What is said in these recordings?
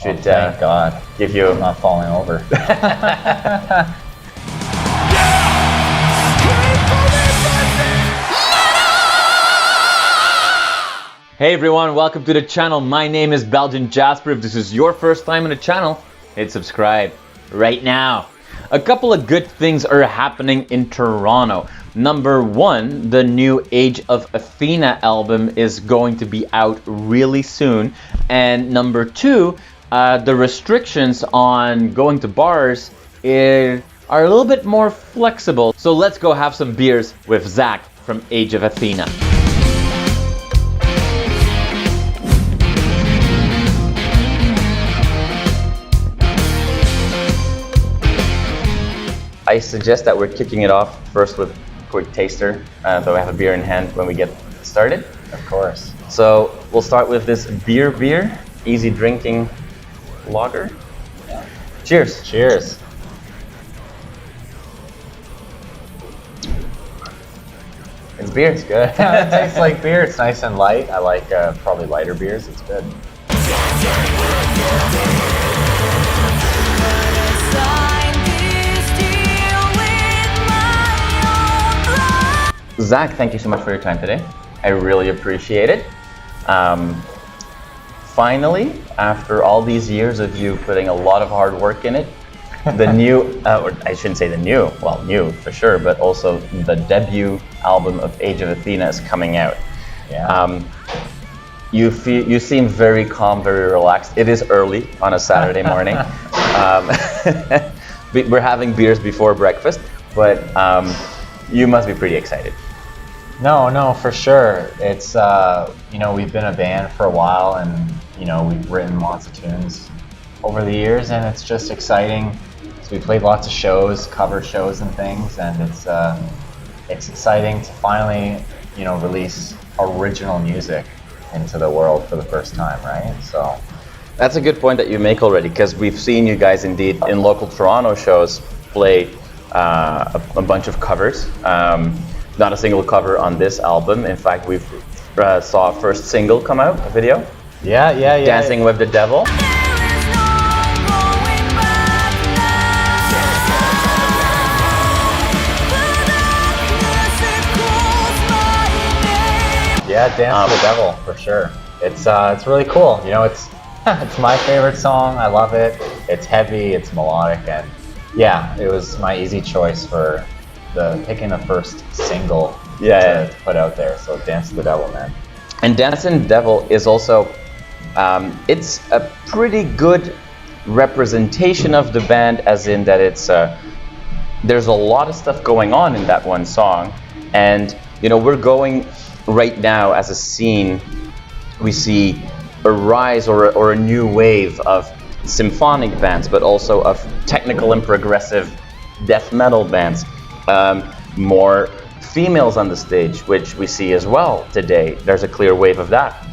Should thank God. give you I'm not falling over. Hey everyone, welcome to the channel. My name is Belgian Jasper. If this is your first time on the channel, hit subscribe right now. A couple of good things are happening in Toronto. Number one, the new Age of Athena album is going to be out really soon. And number two, the restrictions on going to bars are a little bit more flexible. So let's go have some beers with Zach from Age of Athena. I suggest that we're kicking it off first with a quick taster, though I have a beer in hand when we get started. Of course. So we'll start with this beer, easy drinking lager. Cheers. Cheers. It's beer. It's good. It tastes like beer. It's nice and light. I like probably lighter beers. It's good. Zach, thank you so much for your time today. I really appreciate it. Finally, after all these years of you putting a lot of hard work in it, the new, or I shouldn't say the new, well, new for sure, but also the debut album of Age of Athena is coming out. Yeah. You seem very calm, very relaxed. It is early on a Saturday morning. We're having beers before breakfast, but you must be pretty excited. No, for sure. It's, we've been a band for a while and, we've written lots of tunes over the years and it's just exciting. So we played lots of shows, covered shows and things, and it's exciting to finally, release original music into the world for the first time, right? So that's a good point that you make already, because we've seen you guys indeed in local Toronto shows play a bunch of covers. Not a single cover on this album. In fact, we've saw a first single come out, a video. Yeah. Dancing with the Devil. Yeah, Dance with the Devil for sure. It's really cool. It's it's my favorite song. I love it. It's heavy. It's melodic, and yeah, it was my easy choice for picking the first single to put out there. So Dance with the Devil, man. And Dance with the Devil is also it's a pretty good representation of the band, as in that it's there's a lot of stuff going on in that one song, and we're going right now as a scene. We see a rise or a new wave of symphonic bands, but also of technical and progressive death metal bands. More females on the stage, which we see as well today. There's a clear wave of that.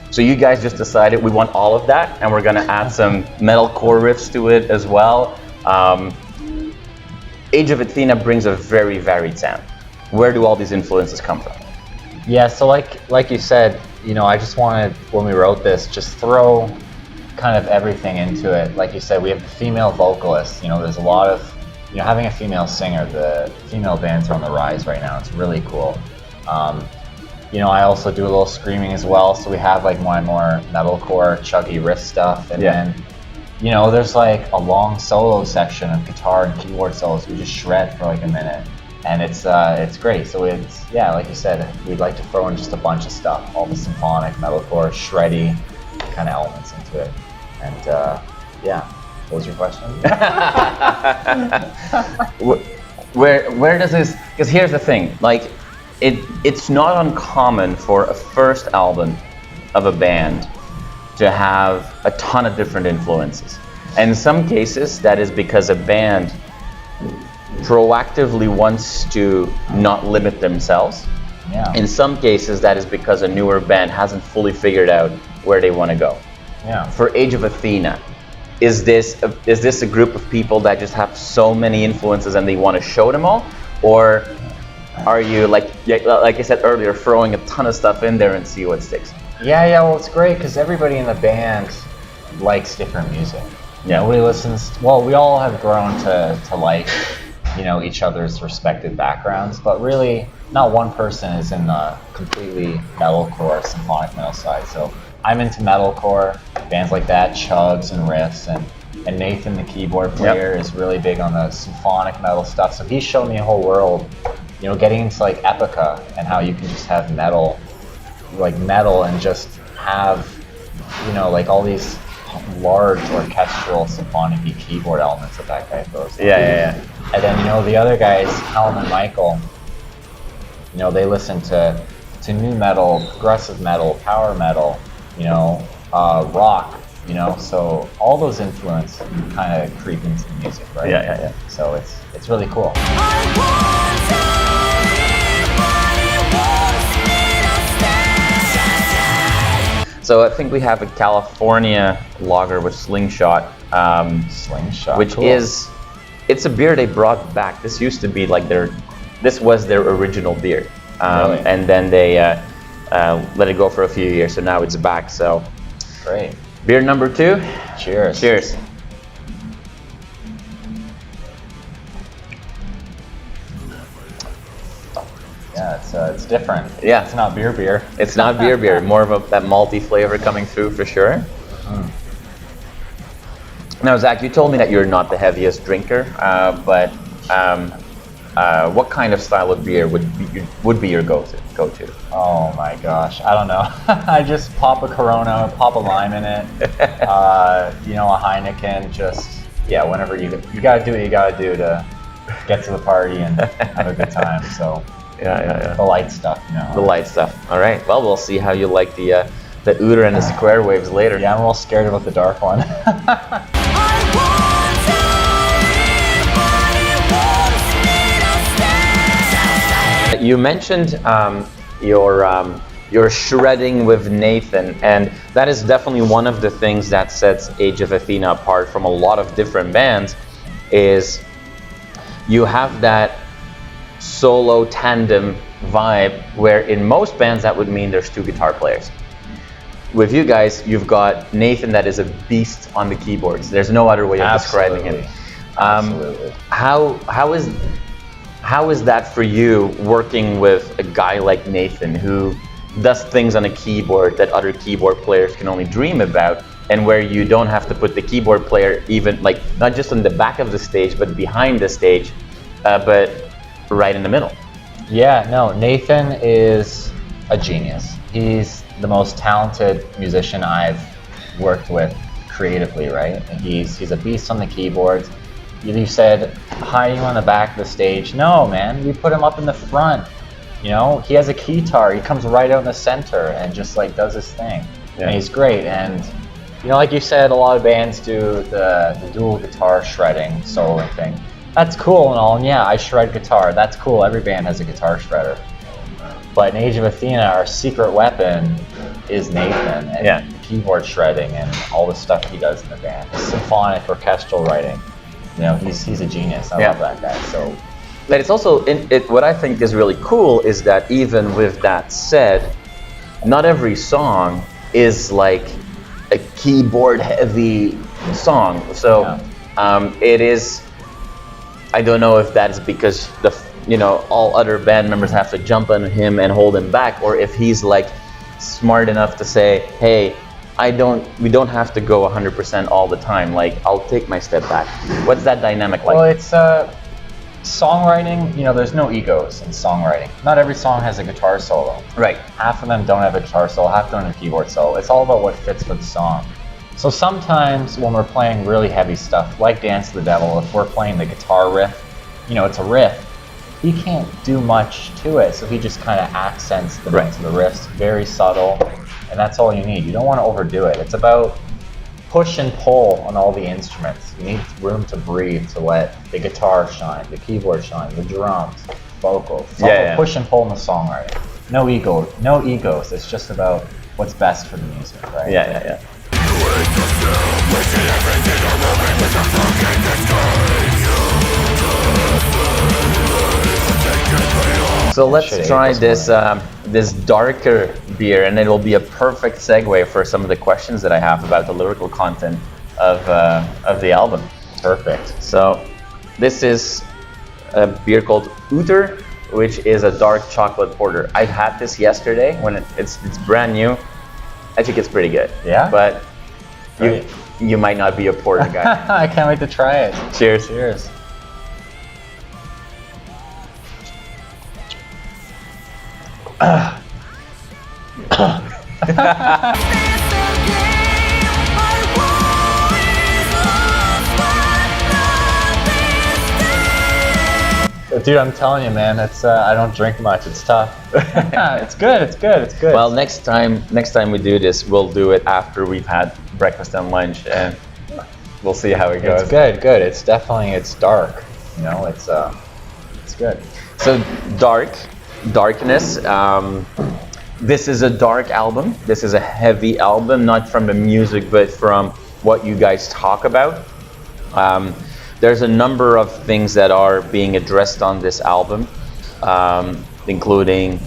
So you guys just decided we want all of that, and we're gonna add some metalcore riffs to it as well. Age of Athena brings a very varied sound. Where do all these influences come from? Yeah, so like you said, I just wanted, when we wrote this, just throw kind of everything into it. Like you said, we have the female vocalist. There's a lot of, having a female singer. The female bands are on the rise right now. It's really cool. I also do a little screaming as well. So we have like more metalcore, chuggy riff stuff, and then, there's like a long solo section of guitar and keyboard solos. We just shred for like a minute. And it's great. So it's, like you said, we'd like to throw in just a bunch of stuff, all the symphonic, metalcore, shreddy kind of elements into it. And what was your question? Where does this? Because here's the thing, like it's not uncommon for a first album of a band to have a ton of different influences. And in some cases, that is because a band proactively wants to not limit themselves. Yeah. In some cases, that is because a newer band hasn't fully figured out where they want to go. Yeah. For Age of Athena, is this a group of people that just have so many influences and they want to show them all, or are you like I said earlier, throwing a ton of stuff in there and see what sticks? Yeah. Well, it's great because everybody in the band, likes different music. Nobody listens. Well, we all have grown to like, you know, each other's respective backgrounds, but really, not one person is in the completely metalcore, symphonic metal side. So I'm into metalcore, bands like that, chugs and riffs, and Nathan, the keyboard player, is really big on the symphonic metal stuff. So he showed me a whole world, you know, getting into like Epica and how you can just have metal and just have, you know, like all these large orchestral symphonic keyboard elements that guy throws. Yeah. And then, you know, the other guys, Callum and Michael, you know, they listen to new metal, progressive metal, power metal, you know, rock, you know, so all those influences kind of creep into the music, right? Yeah. So it's really cool. So I think we have a California lager with Slingshot. Slingshot, which cool. It's a beer they brought back. This used to be like this was their original beer. Really? And then they let it go for a few years, so now it's back. So Great. beer number 2. Cheers. Cheers. Yeah, it's different. Yeah. It's not beer. It's not beer. More of that malty flavor coming through for sure. Now, Zach, you told me that you're not the heaviest drinker, but what kind of style of beer would be your go-to? Oh my gosh, I don't know. I just pop a Corona, pop a lime in it. You know, a Heineken. Just whenever you gotta do what you gotta do to get to the party and have a good time. So Yeah. the light stuff, you know. The light stuff. All right. Well, we'll see how you like the Uter and the square waves later. Yeah, I'm a little scared about the dark one. You mentioned your shredding with Nathan, and that is definitely one of the things that sets Age of Athena apart from a lot of different bands. Is you have that solo tandem vibe, where in most bands that would mean there's 2 guitar players. With you guys, you've got Nathan that is a beast on the keyboards. There's no other way of describing him. Absolutely. How is that for you, working with a guy like Nathan who does things on a keyboard that other keyboard players can only dream about, and where you don't have to put the keyboard player even like not just on the back of the stage but behind the stage, but right in the middle? Yeah, no, Nathan is a genius. He's the most talented musician I've worked with creatively, right? And he's a beast on the keyboards. You said hiding on the back of the stage. No, man, we put him up in the front. You know, he has a keytar. He comes right out in the center and just like does his thing. Yeah. And he's great. And you know, like you said, a lot of bands do the dual guitar shredding solo thing. That's cool and all, and yeah, I shred guitar. That's cool. Every band has a guitar shredder. But in Age of Athena, our secret weapon is Nathan and keyboard shredding and all the stuff he does in the band. Symphonic orchestral writing. You know, he's a genius. I love that guy. So, but it's also what I think is really cool is that even with that said, not every song is like a keyboard heavy song. So it is. I don't know if that's because all other band members have to jump on him and hold him back, or if he's like smart enough to say, hey, we don't have to go 100% all the time. Like, I'll take my step back. What's that dynamic like? Well, it's songwriting. You know, there's no egos in songwriting. Not every song has a guitar solo. Right. Half of them don't have a guitar solo, half don't have a keyboard solo. It's all about what fits for the song. So sometimes when we're playing really heavy stuff, like Dance to the Devil, if we're playing the guitar riff, you know, it's a riff. He can't do much to it, so he just kind of accents the notes of the riffs, very subtle, and that's all you need. You don't want to overdo it. It's about push and pull on all the instruments. You need room to breathe to let the guitar shine, the keyboard shine, the drums, vocals. It's all about push and pull in the songwriting. No egos. It's just about what's best for the music, right? Yeah. So let's should try ate this this darker beer, and it will be a perfect segue for some of the questions that I have about the lyrical content of the album. Perfect. So this is a beer called Uter, which is a dark chocolate porter. I had this yesterday when it's brand new. I think it's pretty good. Yeah? But Great. you might not be a porter guy. I can't wait to try it. Cheers. Cheers. Dude, I'm telling you, man, it's I don't drink much. It's tough. It's good. It's good. It's good. Well, next time we do this, we'll do it after we've had breakfast and lunch, and we'll see how it goes. it's good. Good. It's definitely dark. You know, it's good. So darkness. This is a dark album. This is a heavy album, not from the music, but from what you guys talk about. There's a number of things that are being addressed on this album, including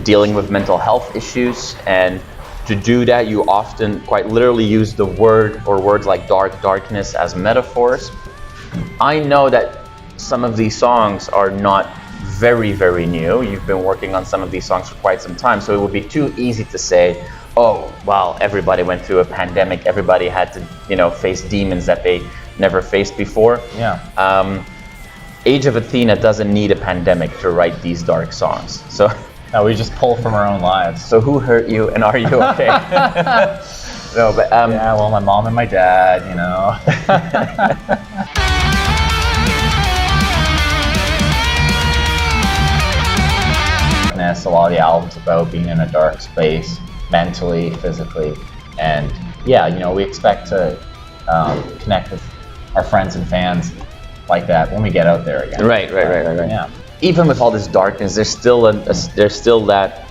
dealing with mental health issues. And to do that, you often quite literally use the word or words like darkness as metaphors. I know that some of these songs are not very, very new. You've been working on some of these songs for quite some time, so it would be too easy to say, oh, well, everybody went through a pandemic, everybody had to, face demons that they never faced before. Yeah. Age of Athena doesn't need a pandemic to write these dark songs. So No, we just pull from our own lives. so who hurt you, and are you okay? No, but Yeah, well, my mom and my dad, you know. A lot of the album's about being in a dark space, mentally, physically, and yeah, we expect to connect with our friends and fans like that when we get out there again. Right. Yeah. Even with all this darkness, there's still that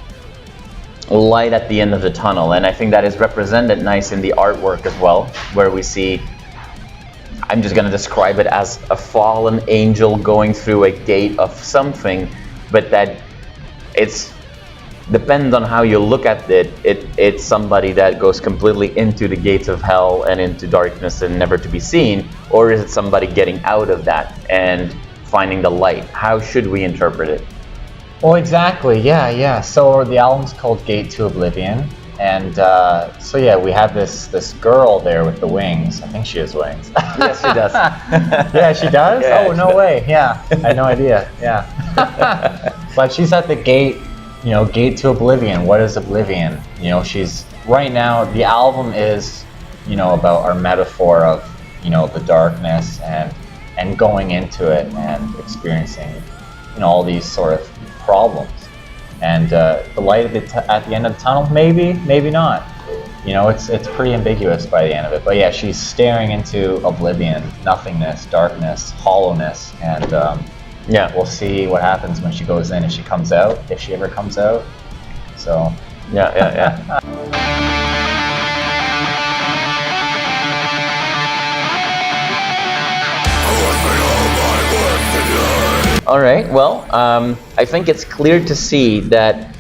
light at the end of the tunnel, and I think that is represented nice in the artwork as well, where we see, I'm just going to describe it as a fallen angel going through a gate of something, but that it's depends on how you look at it. It's somebody that goes completely into the gates of hell and into darkness and never to be seen, or is it somebody getting out of that and finding the light? How should we interpret it? Well, exactly. Yeah. So the album's called To Oblivion, and so yeah, we have this girl there with the wings. I think she has wings. Yes, she does. Yeah, she does? Yeah, oh, she no does. way. Yeah, I had no idea. Yeah. But she's at the gate, gate to oblivion. What is oblivion? She's right now, the album is, about our metaphor of, the darkness and going into it and experiencing, all these sort of problems. And the light at the end of the tunnel, maybe not. It's pretty ambiguous by the end of it. But yeah, she's staring into oblivion, nothingness, darkness, hollowness, and Yeah. we'll see what happens when she goes in, if she comes out, if she ever comes out. So Yeah. All right. Well, I think it's clear to see that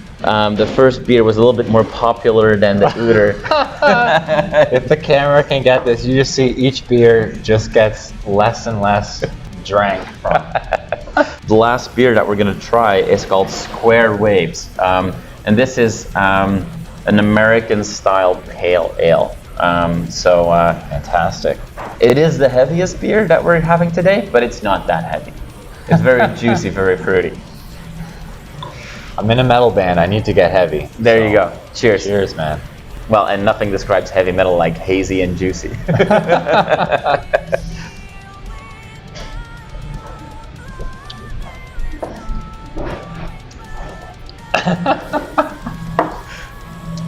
the first beer was a little bit more popular than the Uter. if the camera can get this, you just see each beer just gets less and less drank from. The last beer that we're going to try is called Square Waves, and this is an American style pale ale. Fantastic. It is the heaviest beer that we're having today, but it's not that heavy. It's very juicy, very fruity. I'm in a metal band. I need to get heavy. There you go. Cheers. Cheers, man. Well, and nothing describes heavy metal like hazy and juicy.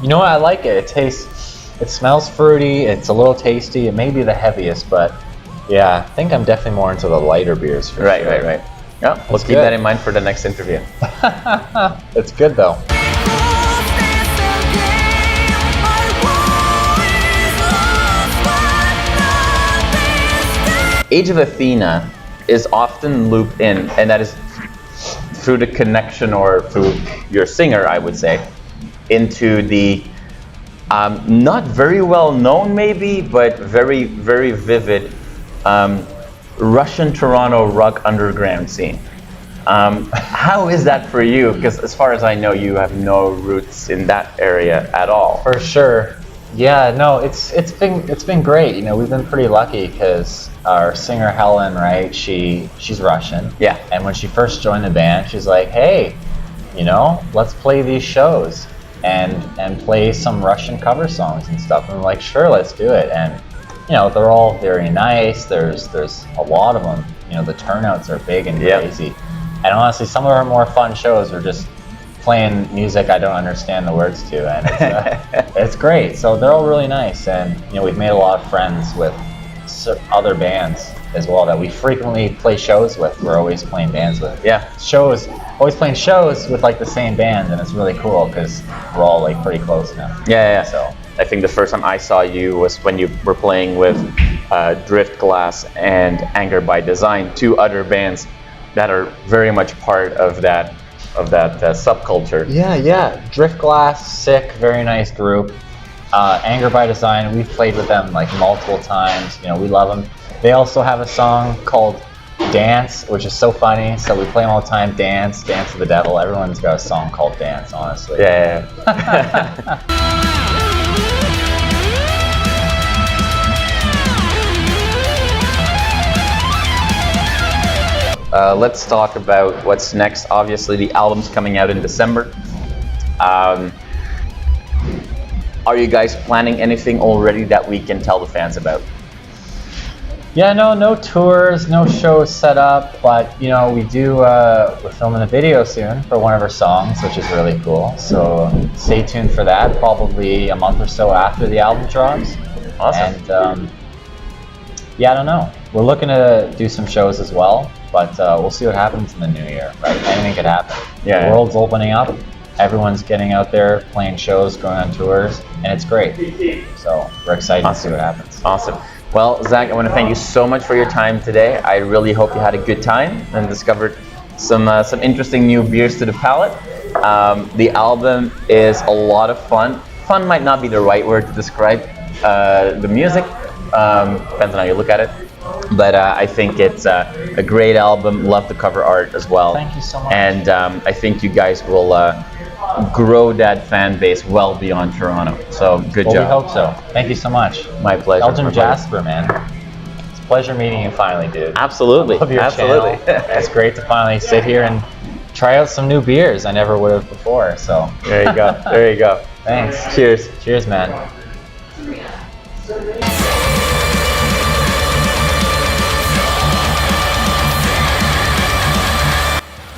You know what? I like it. It smells fruity. It's a little tasty. It may be the heaviest, but yeah, I think I'm definitely more into the lighter beers for sure. Right. Yeah, we'll keep good. that in mind for the next interview. It's good though. Age of Athena is often looped in, and that is through the connection, or through your singer, I would say, into the not very well known maybe, but very, very vivid Russian Toronto rock underground scene. How is that for you? Because as far as I know, you have no roots in that area at all. For sure. Yeah, no, it's been great. You know, we've been pretty lucky because our singer Helen, right? She's Russian. Yeah. And when she first joined the band, she's like, "Hey, you know, let's play these shows and play some Russian cover songs and stuff." And we're like, "Sure, let's do it." And you know, they're all very nice. There's a lot of them. You know, the turnouts are big and crazy. And honestly, some of our more fun shows are just playing music I don't understand the words to, and it's great. So they're all really nice, and you know, we've made a lot of friends with other bands as well that we frequently play shows with. We're always playing bands with. Yeah. Always playing shows with like the same band, and it's really cool because we're all like pretty close now. Yeah. So I think the first time I saw you was when you were playing with Drift Glass and Anger by Design, two other bands that are very much part of that subculture. Yeah. Drift Glass, sick, very nice group. Anger by Design, we've played with them like multiple times. You know, we love them. They also have a song called Dance, which is so funny. So we play them all the time. Dance to the Devil. Everyone's got a song called Dance, honestly. Yeah. Let's talk about what's next. Obviously, the album's coming out in December. Are you guys planning anything already that we can tell the fans about? Yeah, no tours, no shows set up, but you know, we're filming a video soon for one of our songs, which is really cool. So stay tuned for that, probably a month or so after the album drops. Awesome. And yeah, I don't know. We're looking to do some shows as well, but we'll see what happens in the new year, right? Anything could happen. Yeah. The world's opening up. Everyone's getting out there, playing shows, going on tours, and it's great. So we're excited to see what happens. Awesome. Well, Zach, I want to thank you so much for your time today. I really hope you had a good time and discovered some interesting new beers to the palate. The album is a lot of fun. Fun might not be the right word to describe the music. Depends on how you look at it. But I think it's a great album. Love the cover art as well. Thank you so much. And I think you guys will grow that fan base well beyond Toronto. So good job. We hope so. Thank you so much. My pleasure. Belgian Jasper, man. It's a pleasure meeting you finally, dude. Absolutely. Love your Absolutely. channel. It's great to finally sit here and try out some new beers I never would have before. So There you go. There you go. thanks. Cheers. Cheers, man.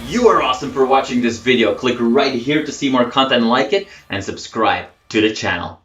You are awesome for watching this video. Click right here to see more content like it and subscribe to the channel.